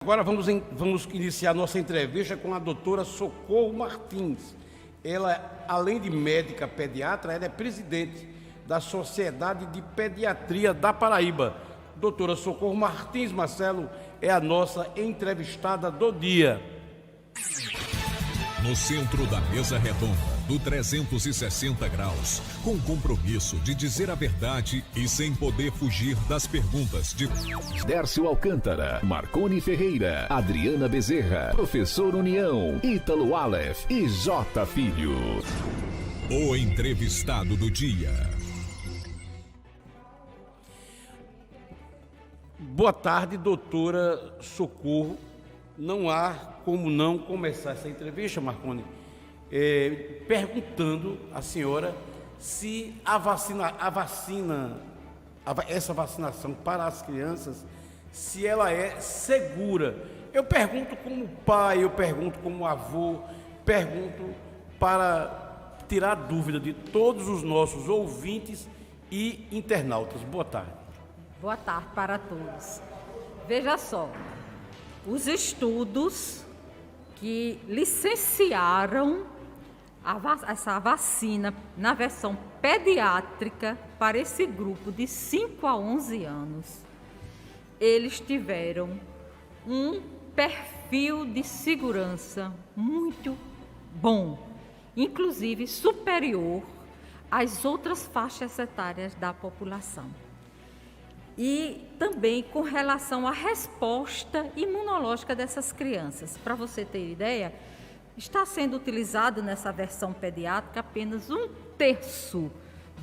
Agora vamos iniciar nossa entrevista com a doutora Socorro Martins. Ela, além de médica pediatra, ela é presidente da Sociedade de Pediatria da Paraíba. Doutora Socorro Martins, Marcelo, é a nossa entrevistada do dia. No centro da mesa redonda, do 360 graus, com o compromisso de dizer a verdade e sem poder fugir das perguntas de Dércio Alcântara, Marconi Ferreira, Adriana Bezerra, Professor União, Ítalo Aleph e J. Filho. O entrevistado do dia. Boa tarde, doutora Socorro. Não há como não começar essa entrevista, Marconi, perguntando à senhora se essa vacinação para as crianças, se ela é segura. Eu pergunto como pai, eu pergunto como avô, pergunto para tirar dúvida de todos os nossos ouvintes e internautas. Boa tarde. Boa tarde para todos. Veja só, os estudos que licenciaram essa vacina na versão pediátrica para esse grupo de 5 a 11 anos, eles tiveram um perfil de segurança muito bom, inclusive superior às outras faixas etárias da população. E também com relação à resposta imunológica dessas crianças. Para você ter ideia, está sendo utilizado nessa versão pediátrica apenas 1/3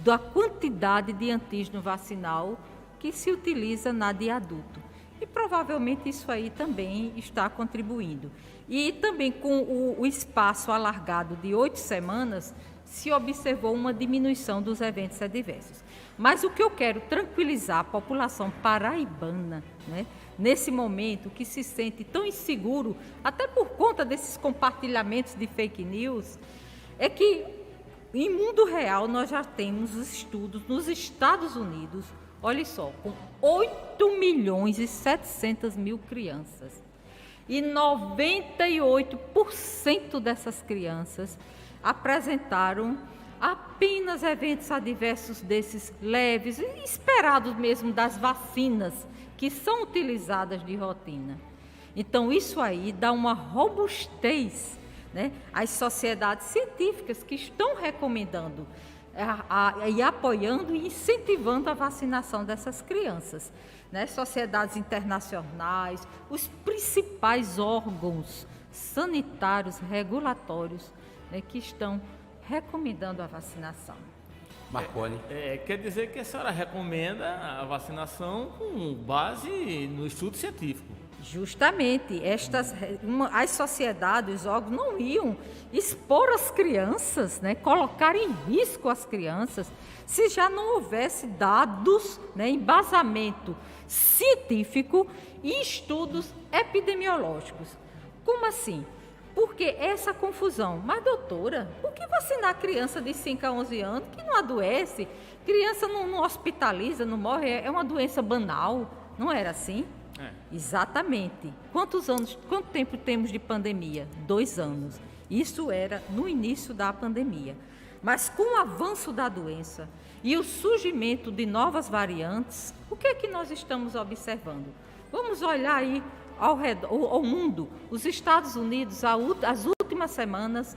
da quantidade de antígeno vacinal que se utiliza na de adulto. E provavelmente isso aí também está contribuindo. E também com o espaço alargado de 8 semanas, se observou uma diminuição dos eventos adversos. Mas o que eu quero tranquilizar a população paraibana, né, nesse momento que se sente tão inseguro, até por conta desses compartilhamentos de fake news, é que em mundo real nós já temos os estudos nos Estados Unidos, olha só, com 8.700.000 crianças. E 98% dessas crianças apresentaram apenas eventos adversos desses leves, esperados mesmo das vacinas que são utilizadas de rotina. Então, isso aí dá uma robustez, né, às sociedades científicas que estão recomendando e apoiando e incentivando a vacinação dessas crianças, né? Sociedades internacionais, os principais órgãos sanitários, regulatórios, né, que estão recomendando a vacinação. Marconi. Quer dizer que a senhora recomenda a vacinação com base no estudo científico. Justamente, as sociedades, os órgãos não iam expor as crianças, né, colocar em risco as crianças, se já não houvesse dados, né, embasamento científico e estudos epidemiológicos. Como assim? Porque essa confusão. Mas, doutora, por que vacinar criança de 5 a 11 anos que não adoece? Criança não hospitaliza, não morre, é uma doença banal. Não era assim? Exatamente. Quanto tempo temos de pandemia? 2 anos. Isso era no início da pandemia. Mas com o avanço da doença e o surgimento de novas variantes, o que é que nós estamos observando? Vamos olhar aí ao mundo. Os Estados Unidos, as últimas semanas,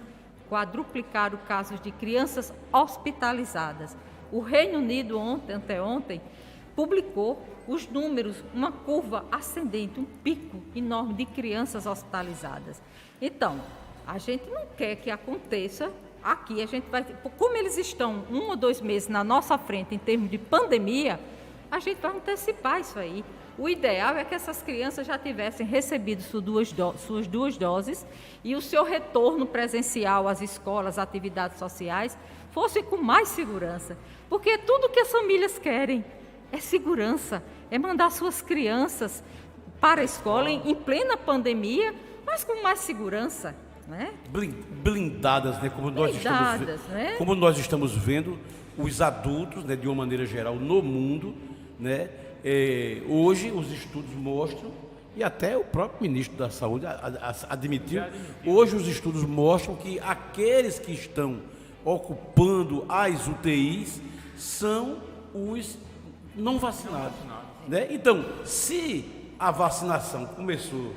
quadruplicaram casos de crianças hospitalizadas. O Reino Unido, anteontem, publicou os números, uma curva ascendente, um pico enorme de crianças hospitalizadas. Então, a gente não quer que aconteça aqui. A gente vai, como eles estão 1 ou 2 meses na nossa frente em termos de pandemia, a gente vai antecipar isso aí. O ideal é que essas crianças já tivessem recebido suas duas doses e o seu retorno presencial às escolas, às atividades sociais, fosse com mais segurança. Porque tudo que as famílias querem é segurança, é mandar suas crianças para a escola em plena pandemia, mas com mais segurança, né? Blindadas, né? Como nós estamos vendo os adultos, né, de uma maneira geral, no mundo, né? Hoje os estudos mostram E até o próprio ministro da Saúde admitiu. Hoje os estudos mostram que aqueles que estão ocupando as UTIs são os não vacinados. Né? Então, se a vacinação começou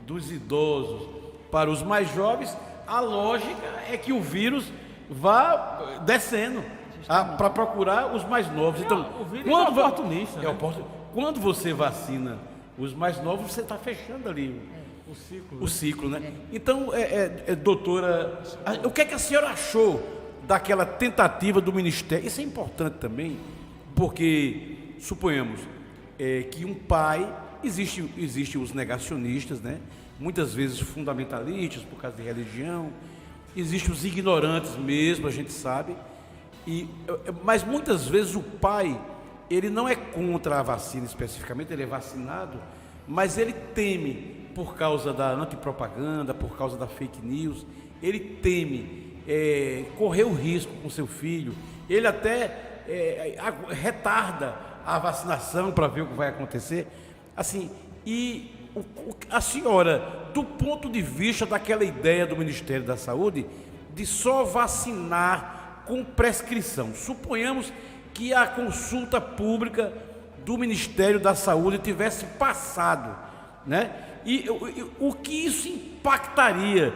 dos idosos para os mais jovens, a lógica é que o vírus vá descendo para procurar os mais novos. Então, o vírus é oportunista. Quando você vacina os mais novos, você está fechando ali o ciclo, né? Então, doutora, o que é que a senhora achou daquela tentativa do Ministério? Isso é importante também, porque, suponhamos, que um pai, existem os negacionistas, né? Muitas vezes fundamentalistas por causa de religião, existem os ignorantes mesmo, a gente sabe, mas muitas vezes o pai, ele não é contra a vacina especificamente, ele é vacinado, mas ele teme, por causa da antipropaganda, por causa da fake news, ele teme correr o risco com seu filho, ele até retarda a vacinação para ver o que vai acontecer. Assim, e a senhora, do ponto de vista daquela ideia do Ministério da Saúde, de só vacinar com prescrição, suponhamos que a consulta pública do Ministério da Saúde tivesse passado, né? E o que isso impactaria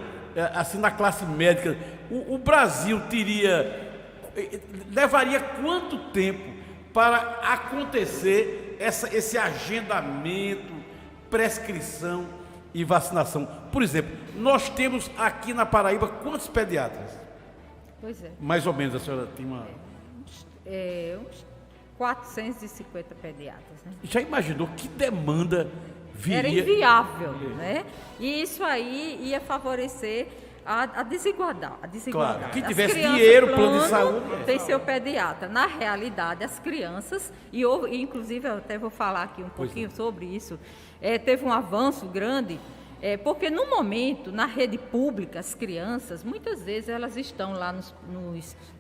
assim na classe médica? O Brasil levaria quanto tempo para acontecer esse agendamento, prescrição e vacinação? Por exemplo, nós temos aqui na Paraíba quantos pediatras? Pois é. Mais ou menos, a senhora tem uma... uns 450 pediatras, né? Já imaginou que demanda viria? Era inviável, né? E isso aí ia favorecer a desigualdade. Claro, quem As tivesse crianças, dinheiro, plano de saúde... tem seu pediatra. Na realidade, as crianças, e inclusive eu até vou falar aqui um pouquinho sobre isso, teve um avanço grande, porque no momento, na rede pública, as crianças, muitas vezes elas estão lá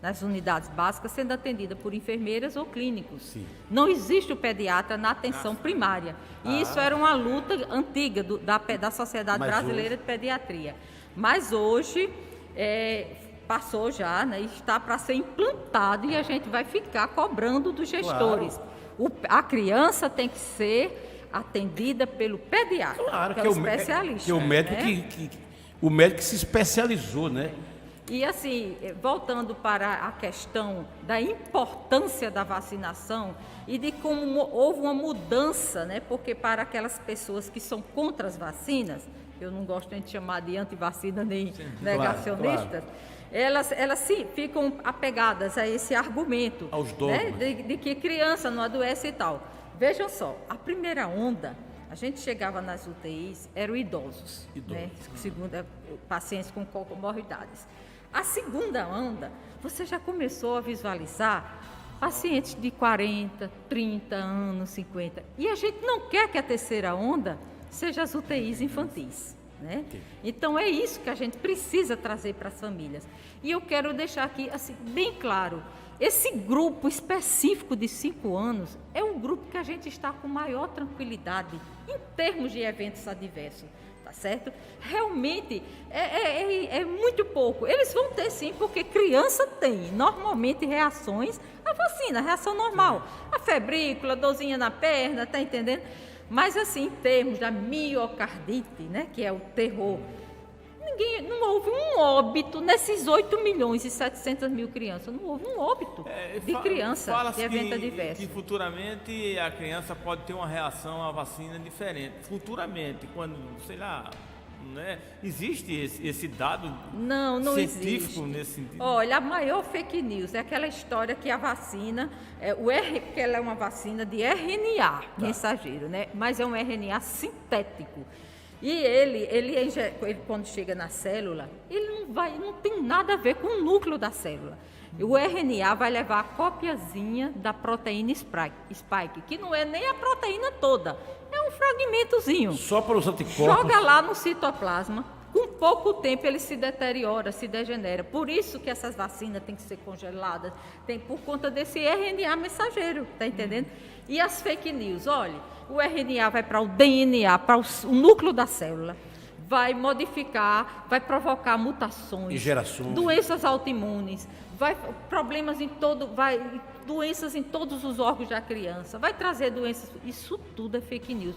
nas unidades básicas sendo atendidas por enfermeiras ou clínicos. Sim. Não existe o pediatra na atenção primária. E isso era uma luta antiga da Sociedade Brasileira de Pediatria. Mas hoje passou já, né, está para ser implantado e a gente vai ficar cobrando dos gestores. Claro. A criança tem que ser atendida pelo pediatra, claro, que é o especialista. Que é o médico, né? O médico que se especializou, né? E assim, voltando para a questão da importância da vacinação e de como houve uma mudança, né? Porque para aquelas pessoas que são contra as vacinas, eu não gosto de chamar de antivacina nem negacionistas, claro. Elas sim, ficam apegadas a esse argumento, aos dogmas, né? de que criança não adoece e tal. Vejam só, a primeira onda, a gente chegava nas UTIs, eram idosos. Né? Segunda, pacientes com comorbidades. A segunda onda, você já começou a visualizar pacientes de 40, 30 anos, 50. E a gente não quer que a terceira onda seja as UTIs infantis. Né? Então é isso que a gente precisa trazer para as famílias. E eu quero deixar aqui assim, bem claro, esse grupo específico de 5 anos é um grupo que a gente está com maior tranquilidade em termos de eventos adversos, tá certo? Realmente é muito pouco. Eles vão ter sim, porque criança tem normalmente reações à vacina, reação normal. A febrícula, dorzinha na perna, tá entendendo? Mas assim, em termos da miocardite, né, que é o terror, não houve um óbito nesses 8.700.000 crianças. Não houve um óbito de criança de evento adverso. Que futuramente a criança pode ter uma reação à vacina diferente. Futuramente, quando, sei lá, né, existe esse dado científico existe nesse sentido? Olha, a maior fake news é aquela história que a vacina, que ela é uma vacina de RNA mensageiro, né? Mas é um RNA sintético. E ele quando chega na célula, ele não tem nada a ver com o núcleo da célula. O RNA vai levar a copiazinha da proteína spike, que não é nem a proteína toda, é um fragmentozinho. Só para os anticorpos. Joga lá no citoplasma, com pouco tempo ele se deteriora, se degenera. Por isso que essas vacinas têm que ser congeladas, por conta desse RNA mensageiro, tá entendendo? E as fake news, olha, o RNA vai para o DNA, para o núcleo da célula, vai modificar, vai provocar mutações, doenças autoimunes, problemas doenças em todos os órgãos da criança, vai trazer doenças, isso tudo é fake news.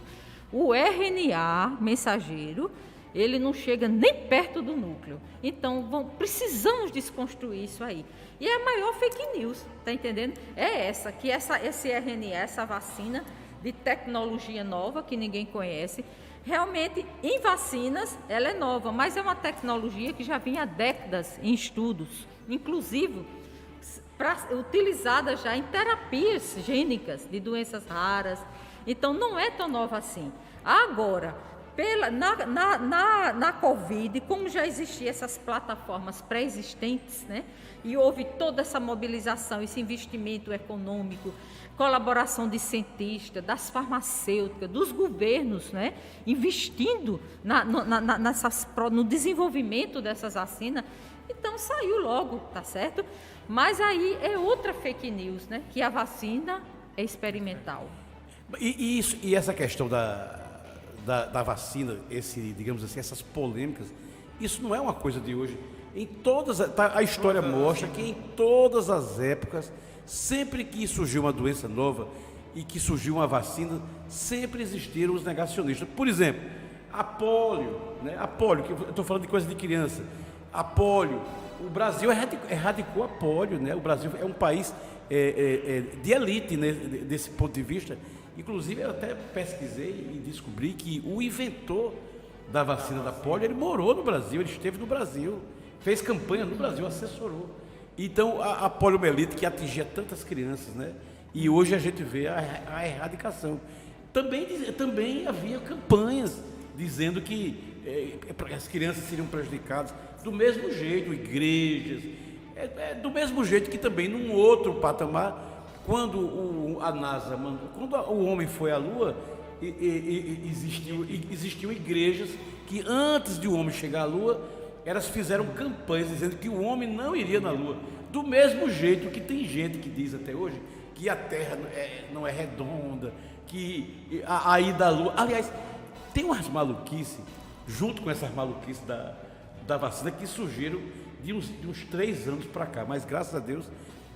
O RNA mensageiro, ele não chega nem perto do núcleo. Então, precisamos desconstruir isso aí. E é a maior fake news, tá entendendo? É esse RNA, essa vacina de tecnologia nova, que ninguém conhece. Realmente, em vacinas, ela é nova, mas é uma tecnologia que já vinha há décadas em estudos, inclusive utilizada já em terapias gênicas de doenças raras. Então, não é tão nova assim. Agora, na Covid, como já existiam essas plataformas pré-existentes, né? E houve toda essa mobilização, esse investimento econômico, colaboração de cientistas, das farmacêuticas, dos governos, né? Investindo no desenvolvimento dessas vacinas, então saiu logo, tá certo? Mas aí é outra fake news, né? Que a vacina é experimental. E essa questão da vacina, digamos assim, essas polêmicas, isso não é uma coisa de hoje. A história mostra que em todas as épocas, sempre que surgiu uma doença nova e que surgiu uma vacina, sempre existiram os negacionistas. Por exemplo, a polio, né? A polio, que eu estou falando de coisa de criança. A polio, o Brasil erradicou a polio, né? O Brasil é um país de elite, né? Desse ponto de vista. Inclusive, eu até pesquisei e descobri que o inventor da vacina da polio, ele morou no Brasil, ele esteve no Brasil, fez campanha no Brasil, assessorou. Então, a poliomielite que atingia tantas crianças, né? E hoje a gente vê a erradicação. Também havia campanhas dizendo que as crianças seriam prejudicadas. Do mesmo jeito, igrejas, do mesmo jeito que também num outro patamar, quando a NASA, quando o homem foi à Lua, existiam igrejas que antes de o homem chegar à Lua, elas fizeram campanhas dizendo que o homem não iria na Lua. Do mesmo jeito que tem gente que diz até hoje que a Terra não é redonda, que a ida à Lua... Aliás, tem umas maluquices, junto com essas maluquices da vacina, que surgiram de uns 3 anos para cá, mas graças a Deus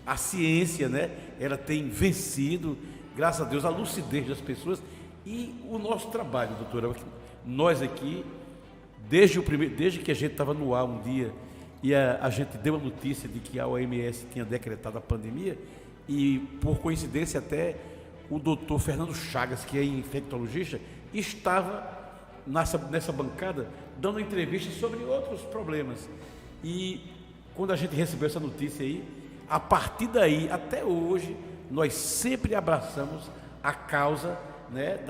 a ciência, né, ela tem vencido, graças a Deus, a lucidez das pessoas e o nosso trabalho, doutora. Nós aqui, desde que a gente estava no ar um dia e a gente deu a notícia de que a OMS tinha decretado a pandemia, e por coincidência até o doutor Fernando Chagas, que é infectologista, estava nessa bancada dando entrevistas sobre outros problemas. E quando a gente recebeu essa notícia aí, a partir daí, até hoje, nós sempre abraçamos a causa, né,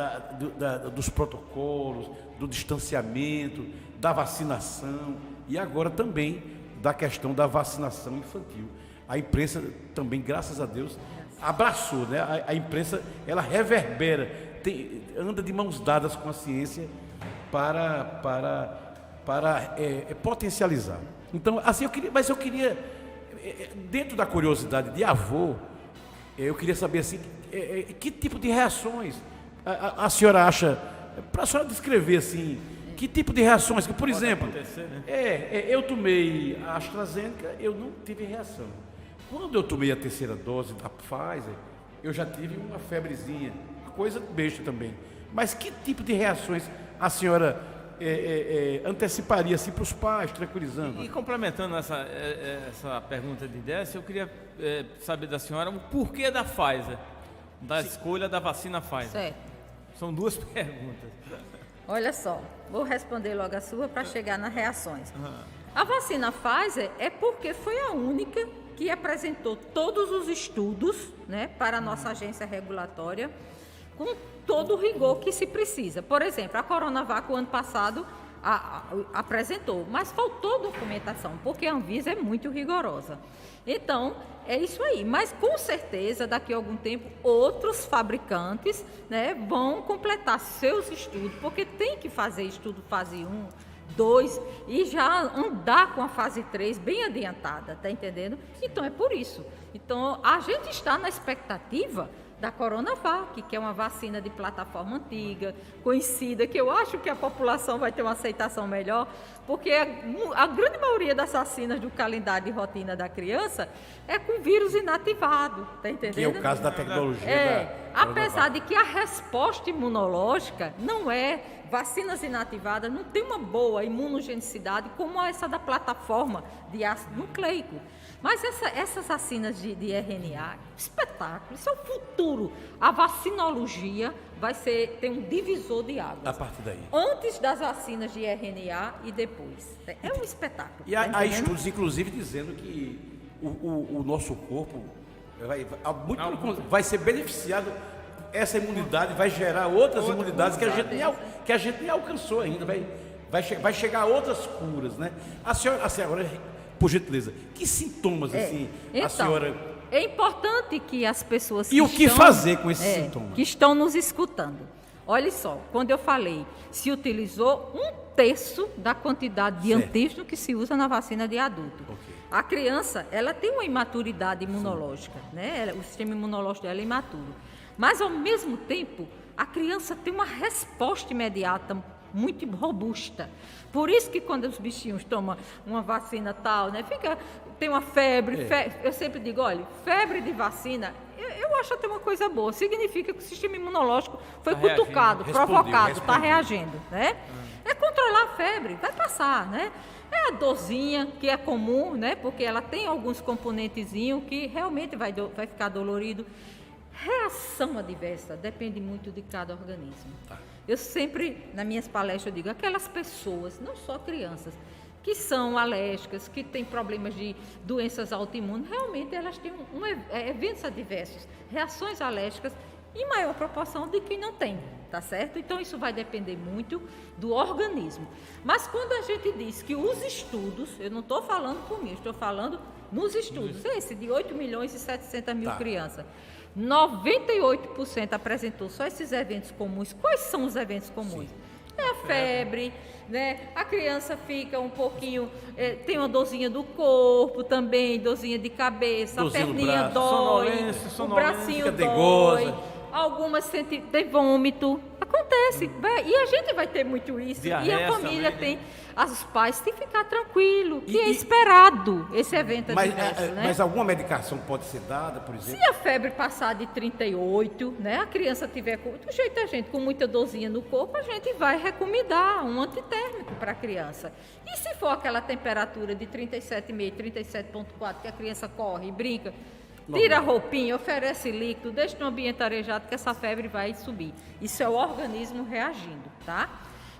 dos protocolos, do distanciamento, da vacinação e agora também da questão da vacinação infantil. A imprensa também, graças a Deus, abraçou, né? A imprensa, ela reverbera, anda de mãos dadas com a ciência para potencializar. Então, assim, eu queria, dentro da curiosidade de avô, eu queria saber assim, que tipo de reações a senhora acha, para a senhora descrever assim, que tipo de reações, que, por exemplo, né? Eu tomei a AstraZeneca, eu não tive reação. Quando eu tomei a 3ª dose da Pfizer, eu já tive uma febrezinha, coisa besta também. Mas que tipo de reações a senhora anteciparia assim para os pais, tranquilizando? E complementando essa pergunta de Décio, eu queria saber da senhora o porquê da Pfizer, da escolha da vacina Pfizer. Certo. São 2 perguntas. Olha só, vou responder logo a sua para chegar nas reações. A vacina Pfizer é porque foi a única que apresentou todos os estudos, né, para a nossa agência regulatória, com todo o rigor que se precisa. Por exemplo, a Coronavac, o ano passado, apresentou, mas faltou documentação, porque a Anvisa é muito rigorosa. Então, é isso aí. Mas, com certeza, daqui a algum tempo, outros fabricantes, né, vão completar seus estudos, porque tem que fazer estudo fase 1, 2 e já andar com a fase 3 bem adiantada, tá entendendo? Então é por isso. Então a gente está na expectativa da Coronavac, que é uma vacina de plataforma antiga, conhecida, que eu acho que a população vai ter uma aceitação melhor, porque a grande maioria das vacinas do calendário de rotina da criança é com vírus inativado, tá entendendo? Que é o caso da tecnologia apesar de que a resposta imunológica não é, vacinas inativadas não tem uma boa imunogenicidade como essa da plataforma de ácido nucleico. Mas essas vacinas de RNA, espetáculo, isso é o futuro. A vacinologia vai ter um divisor de águas. A partir daí. Antes das vacinas de RNA e depois. É um espetáculo. E há estudos, inclusive, dizendo que o nosso corpo vai ser beneficiado. Essa imunidade vai gerar outras imunidades que a gente nem alcançou ainda. Vai chegar a outras curas, né? A senhora, por gentileza, que sintomas assim então, a senhora... É importante que as pessoas que que fazer com esses sintomas? Que estão nos escutando. Olha só, quando eu falei, se utilizou 1/3 da quantidade de antígeno que se usa na vacina de adulto. Okay. A criança, ela tem uma imaturidade imunológica, né? O sistema imunológico dela é imaturo. Mas, ao mesmo tempo, a criança tem uma resposta imediata muito robusta. Por isso que quando os bichinhos tomam uma vacina tal, né, tem uma febre, eu sempre digo, olha, febre de vacina, eu acho até uma coisa boa, significa que o sistema imunológico foi cutucado, provocado, está reagindo, né? É controlar a febre, vai passar, né? É a dorzinha, que é comum, né, porque ela tem alguns componentezinhos que realmente vai ficar dolorido. Reação adversa depende muito de cada organismo. Eu sempre, nas minhas palestras, eu digo, aquelas pessoas, não só crianças, que são alérgicas, que têm problemas de doenças autoimunes, realmente elas têm eventos adversos, reações alérgicas, em maior proporção de quem não tem, tá certo? Então, isso vai depender muito do organismo. Mas quando a gente diz que os estudos, eu não estou falando por mim, estou falando nos estudos, esse de 8.700.000 crianças, 98% apresentou só esses eventos comuns. Quais são os eventos comuns? É a febre, né? A criança fica um pouquinho, tem uma dorzinha do corpo também, dorzinha de cabeça, a perninha dói, o bracinho dói, algumas sentem vômito. Acontece, e a gente vai ter muito isso. Diarreia, e a família também, os pais têm que ficar tranquilo, que é esperado esse evento adverso, né? Mas alguma medicação pode ser dada, por exemplo? Se a febre passar de 38, né, a criança tiver, do jeito a gente, com muita dorzinha no corpo, a gente vai recomendar um antitérmico para a criança. E se for aquela temperatura de 37,5, 37,4, que a criança corre e brinca, tira a roupinha, oferece líquido, deixa no ambiente arejado que essa febre vai subir. Isso é o organismo reagindo, tá?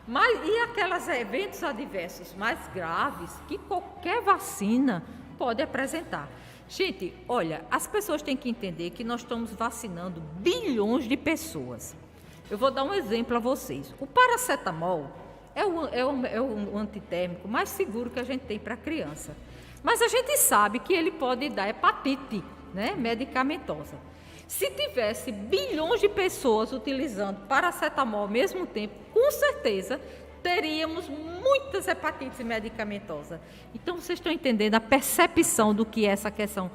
Mas e aqueles eventos adversos mais graves que qualquer vacina pode apresentar? Gente, olha, as pessoas têm que entender que nós estamos vacinando bilhões de pessoas. Eu vou dar um exemplo a vocês. O paracetamol é o antitérmico mais seguro que a gente tem para criança. Mas a gente sabe que ele pode dar hepatite, né, medicamentosa. Se tivesse bilhões de pessoas utilizando paracetamol ao mesmo tempo, com certeza teríamos muitas hepatites medicamentosas. Então, vocês estão entendendo a percepção do que é essa questão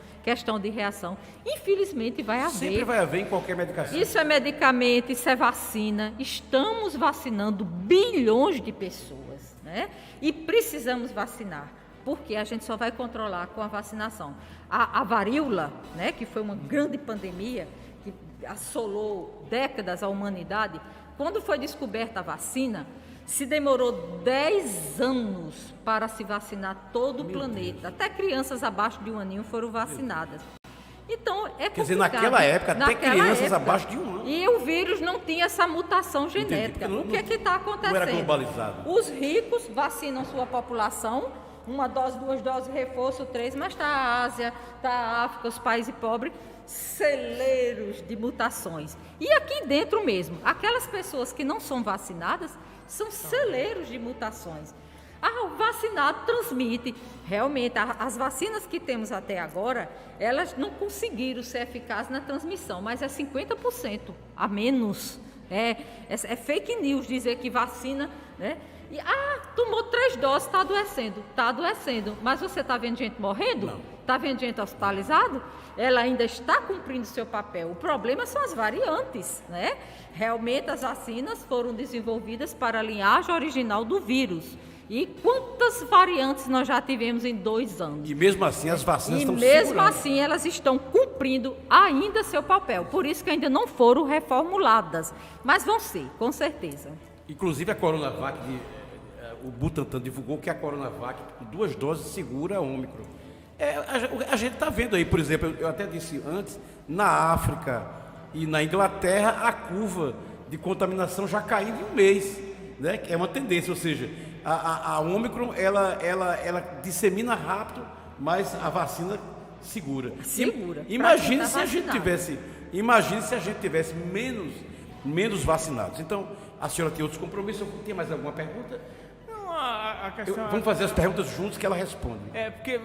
de reação. Infelizmente, vai haver. Sempre vai haver em qualquer medicação. Isso é medicamento, isso é vacina. Estamos vacinando bilhões de pessoas, né? E precisamos vacinar, porque a gente só vai controlar com a vacinação. A varíola, né, que foi uma grande pandemia, que assolou décadas a humanidade, quando foi descoberta a vacina, se demorou 10 anos para se vacinar todo o planeta. Até crianças abaixo de 1 aninho foram vacinadas. Então, é complicado. Quer dizer, naquela época, até crianças abaixo de 1 ano. E o vírus não tinha essa mutação genética. O que está acontecendo? Não era globalizado. Os ricos vacinam sua população, 1 dose, 2 doses, reforço, 3, mas está a Ásia, está a África, os países pobres, celeiros de mutações. E aqui dentro mesmo, aquelas pessoas que não são vacinadas são celeiros de mutações. O vacinado transmite. Realmente, as vacinas que temos até agora, elas não conseguiram ser eficazes na transmissão, mas é 50% a menos. É fake news dizer que vacina, né? E, tomou 3 doses, está adoecendo. Está adoecendo. Mas você está vendo gente morrendo? Não. Está vendo gente hospitalizado? Ela ainda está cumprindo seu papel. O problema são as variantes, né? Realmente as vacinas foram desenvolvidas para a linhagem original do vírus. E quantas variantes nós já tivemos em 2 anos? E mesmo assim as vacinas estão segurando. E mesmo segurando. assim elas estão cumprindo ainda seu papel. Por isso que ainda não foram reformuladas. Mas vão ser, com certeza. Inclusive a Coronavac, o Butantan divulgou que a Coronavac, com 2 doses, segura a Ômicron. A gente está vendo aí, por exemplo, eu até disse antes, na África e na Inglaterra, a curva de contaminação já caiu em 1 mês, né? Que é uma tendência, ou seja, a Ômicron, ela dissemina rápido, mas a vacina segura. Imagine se a gente tivesse menos vacinados. Então, a senhora tem outros compromissos? Tem mais alguma pergunta? A questão Vamos fazer as perguntas juntos que ela responde. Porque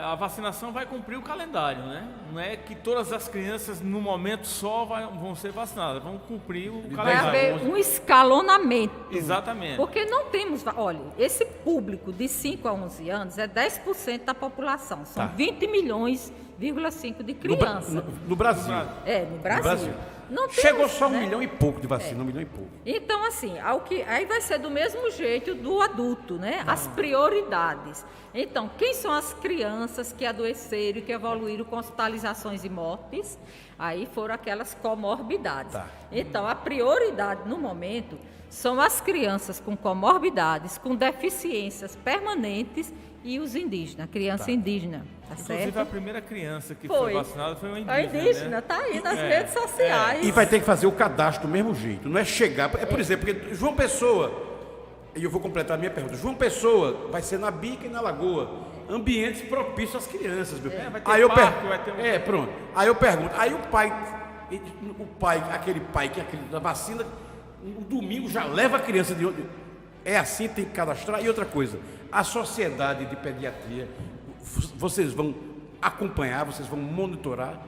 a vacinação vai cumprir o calendário, né? Não é que todas as crianças, no momento só, vão ser vacinadas. Vão cumprir o calendário. Vai haver um escalonamento. Exatamente. Porque não temos... Olha, esse público de 5 a 11 anos é 10% da população. São 20 milhões,5 de crianças. No Brasil. No Brasil. Não temos, chegou só né? 1 milhão e pouco de vacina, 1 milhão e pouco. Então, assim, aí vai ser do mesmo jeito do adulto, né? As prioridades. Então, quem são as crianças que adoeceram e que evoluíram com hospitalizações e mortes? Aí foram aquelas comorbidades. Então, a prioridade no momento são as crianças com comorbidades, com deficiências permanentes e os indígenas, criança indígena, tá Inclusive, certo? a primeira criança que foi vacinada foi uma indígena. A indígena, né? tá aí nas redes sociais. E vai ter que fazer o cadastro do mesmo jeito, não é chegar... por exemplo, porque João Pessoa, e eu vou completar a minha pergunta, João Pessoa vai ser na Bica e na Lagoa, ambientes propícios às crianças, meu. Vai ter parque, vai ter pronto. Aí eu pergunto, aí o pai, aquele pai que acredita na vacina, no domingo já leva a criança de onde... É assim, tem que cadastrar. E outra coisa, a Sociedade de Pediatria, vocês vão acompanhar, vocês vão monitorar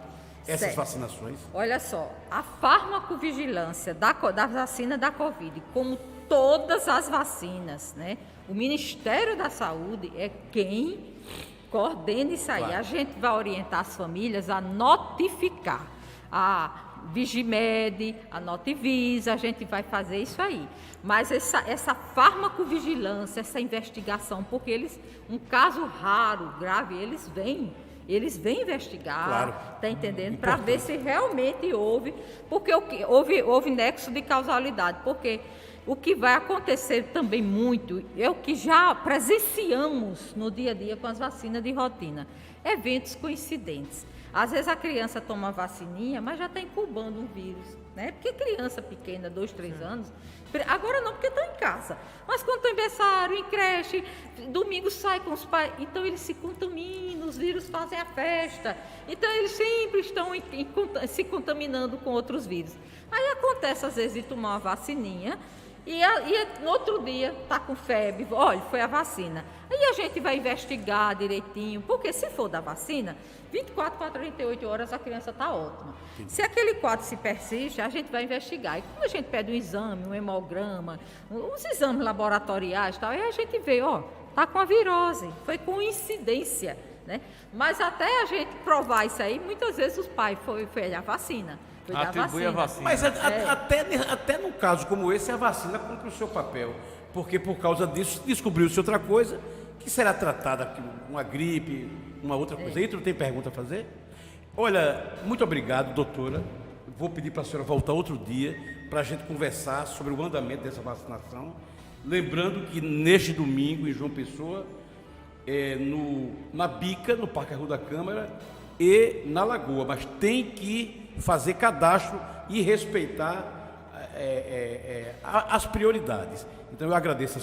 essas vacinações? Olha só, a farmacovigilância da vacina da Covid, como todas as vacinas, né? O Ministério da Saúde é quem coordena isso aí. Claro. A gente vai orientar as famílias a notificar a Vigimed, a Notivisa, a gente vai fazer isso aí. Mas essa farmacovigilância, essa investigação, porque um caso raro, grave, eles vêm investigar, claro. Tá entendendo? Para ver se realmente houve, porque houve nexo de causalidade, porque o que vai acontecer também muito é o que já presenciamos no dia a dia com as vacinas de rotina, eventos coincidentes. Às vezes a criança toma a vacininha, mas já está incubando um vírus, né? Porque criança pequena, 2, 3 anos, agora não, porque estão em casa. Mas quando estão em berçário, em creche, domingo sai com os pais, então eles se contaminam, os vírus fazem a festa. Então eles sempre estão se contaminando com outros vírus. Aí acontece às vezes de tomar uma vacininha, e no outro dia está com febre, olha, foi a vacina. Aí a gente vai investigar direitinho, porque se for da vacina, 24 para 48 horas a criança está ótima. Se aquele quadro se persiste, a gente vai investigar. E quando a gente pede um exame, um hemograma, os exames laboratoriais e tal, aí a gente vê, está com a virose, foi coincidência, né? Mas até a gente provar isso aí, muitas vezes os pais foi a vacina. Atribui a vacina. Mas até num caso como esse, a vacina cumpre o seu papel. Porque por causa disso, descobriu-se outra coisa que será tratada, uma gripe, uma outra coisa. Aí tu tem pergunta a fazer? Olha, muito obrigado, doutora. Vou pedir para a senhora voltar outro dia para a gente conversar sobre o andamento dessa vacinação. Lembrando que neste domingo, em João Pessoa, na Bica, no Parque Arru da Câmara, e na Lagoa, mas tem que fazer cadastro e respeitar as prioridades. Então eu agradeço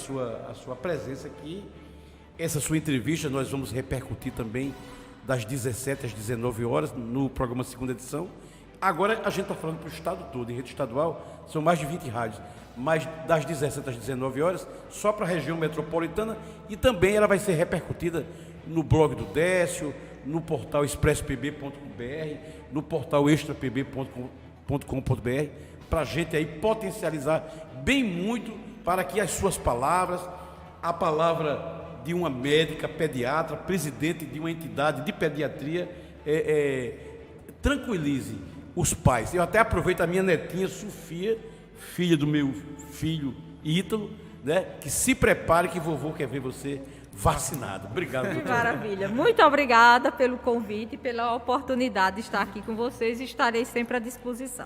a sua presença aqui, essa sua entrevista nós vamos repercutir também das 17 às 19 horas no programa Segunda Edição. Agora a gente está falando para o estado todo, em rede estadual são mais de 20 rádios, mas das 17 às 19 horas só para a região metropolitana, e também ela vai ser repercutida no blog do Décio, no portal expresspb.com.br, no portal extrapb.com.br, para a gente aí potencializar bem muito para que as suas palavras, a palavra de uma médica pediatra, presidente de uma entidade de pediatria, tranquilize os pais. Eu até aproveito a minha netinha Sofia, filha do meu filho Ítalo, né, que se prepare que vovô quer ver você vacinado. Obrigado, doutor. Que maravilha. Muito obrigada pelo convite e pela oportunidade de estar aqui com vocês e estarei sempre à disposição.